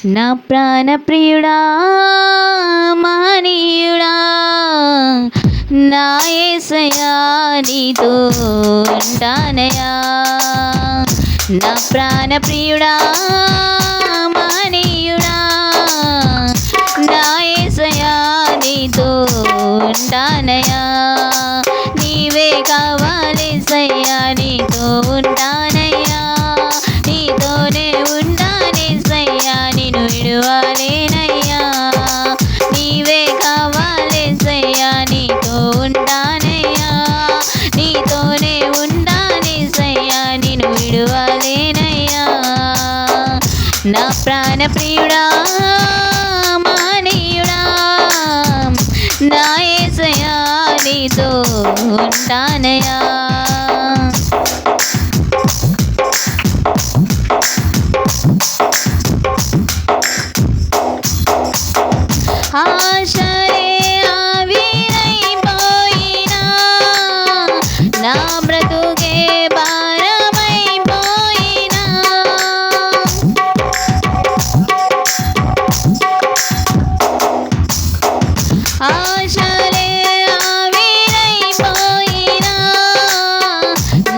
నా ప్రాణ ప్రియుడా మహనీయుడా నా యేసయ్యా నీతో ఉంటానయ్యా. నా ప్రాణ ప్రియుడా మహనీయుడా నా యేసయ్యా నీతో ఉంటానయ్యా. నీవే కావాలేసయ్యా నీతో ఉంటానయ్యా. నీతోనే ఉంటానేసయ్యా నిన్ను విడువలేనయ్యా. నీవే కావాలేసయ్యా నీతో ఉంటానయ్యా. నీతోనే ఉంటానేసయ్యా నిన్ను విడువలేనయ్యా. నా ప్రాణ ప్రియుడా మహనీయుడా నా యేసయ్యా నీతో ఉంటానయ్యా. ఆశలే ఆవిరైపోయినా నా బ్రతుకే భారమైపోయినా ఆశలే ఆవిరైపోయినా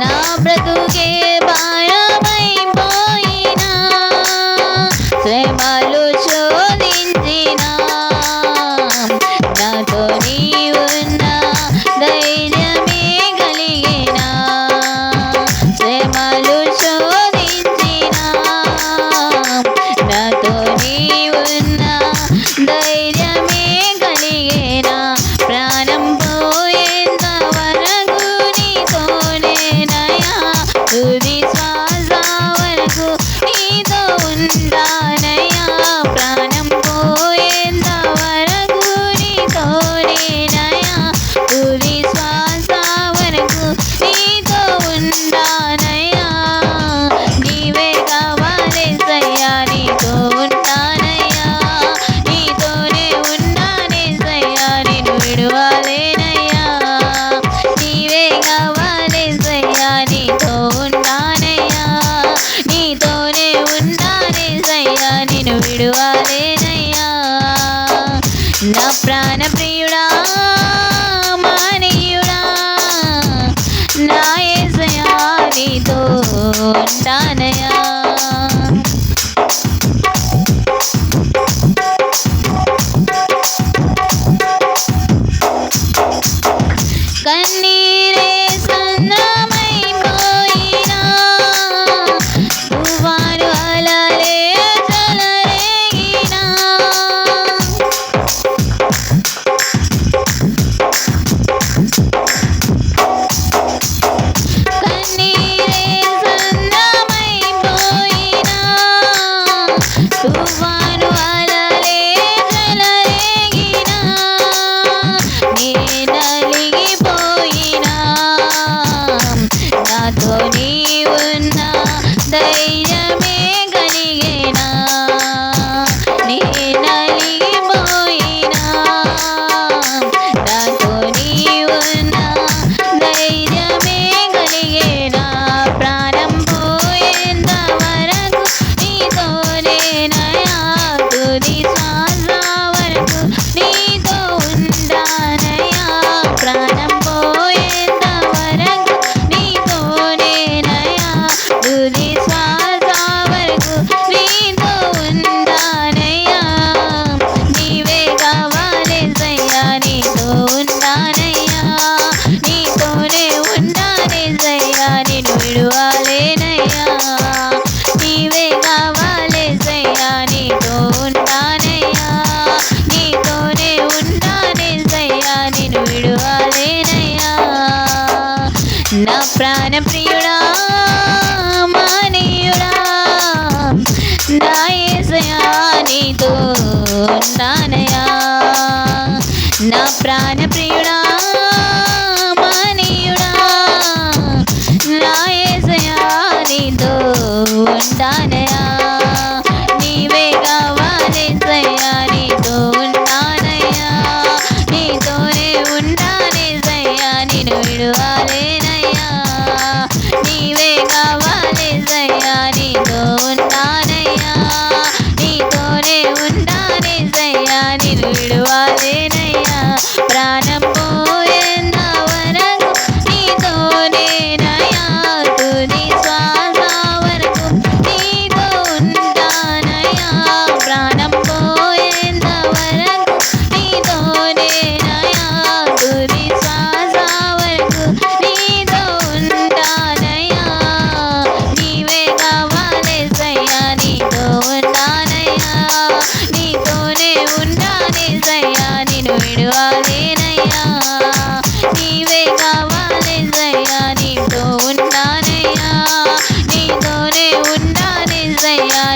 నా బ్రతుకే భారమైపోయినా శ్రమలు శోధించినా నాతో నీవున్నా ధైర్యమే కలిగినా. శ్రమలు శోధించినా నాతో నీవున్నా ధైర్యమే కలిగినా. ప్రాణం పోయేంత వరకు నీతోనేనయ్యా. తుది శ్వాస వరకు నీతో ఉంటానయ్యా. ప్రాణం పోయేంత వరకు నీతోనేనయ్యా. తుది శ్వాస వరకు నీతో ఉంటానయ్యా. నీవే కావాలేసయ్యా నీతో ఉంటానయ్యా. నీతోనే ఉన్నానేసయ్యా నిన్ను విడువలేనయ్యా. నీవే కావాలేసయ్యా నీతో ఉంటానయ్యా. నీతోనే ఉంటానేసయ్యా నిన్ను విడువలేనయ్యా. నా ప్రాణ ప్రియుడా మహనీయుడా నా యేసయ్యా నీతో ఉంటానయ్యా. కన్నీరే సంద్రమైపోయినా తుఫాను అలలే చెలరేగినా కన్నీరే సంద్రమైపోయినా తుఫాను అలలే చెలరేగినా నే నలిగిపోయినా నాతో నీవున్నా ధైర్యమే కలిగినా. నే నలిగిపోయినా నాతో నీవున్నా ధైర్యమే కలిగినా. ప్రాణం పోయేంత వరకు నీతోనేనయ్యా. తుది శ్వాస వరకు నీతో ఉంటానయ్యా. ప్రాణం పోయేంత వరకు నీతోనేనయ్యా. తుది శ్వాస వరకు నీతో ఉంటానయ్యా. నీవే కావాలేసయ్యా నీతో ఉంటానయ్యా. నీతోనే ఉంటానేసయ్యా నిన్ను విడువలేనయ్యా. నీవే కావాలేసయ్యా నీతో ఉంటానయ్యా. నీతోనే ఉంటానేసయ్యా నిన్ను విడువలేనయ్యా. నా ప్రాణ ప్రియుడా మహనీయుడా నా యేసయ్యా నీతో ఉంటానయ్యా. నా ప్రాణ ప్రియుడా మహనీయుడా నా యేసయ్యా నీతో ఉంటానయ్యా. నీవే కావాలేసయ్యా నీతో ఉంటానయ్యా. నీతోనే ఉంటానేసయ్యా నిన్ను విడువలేనయ్యా. నీవే కావాలేసయ్యా నీతో ఉంటానయ్యా. నీతోనే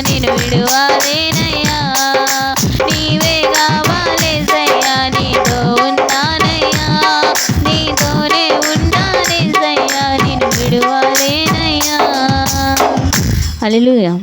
నేను విడువలేనయ్యా. నీవే కావాలేసయ్యా, నీతో ఉంటానయ్యా. నీతోనే ఉంటానేసయ్యా, నేను విడువలేనయ్యా. హల్లెలూయా.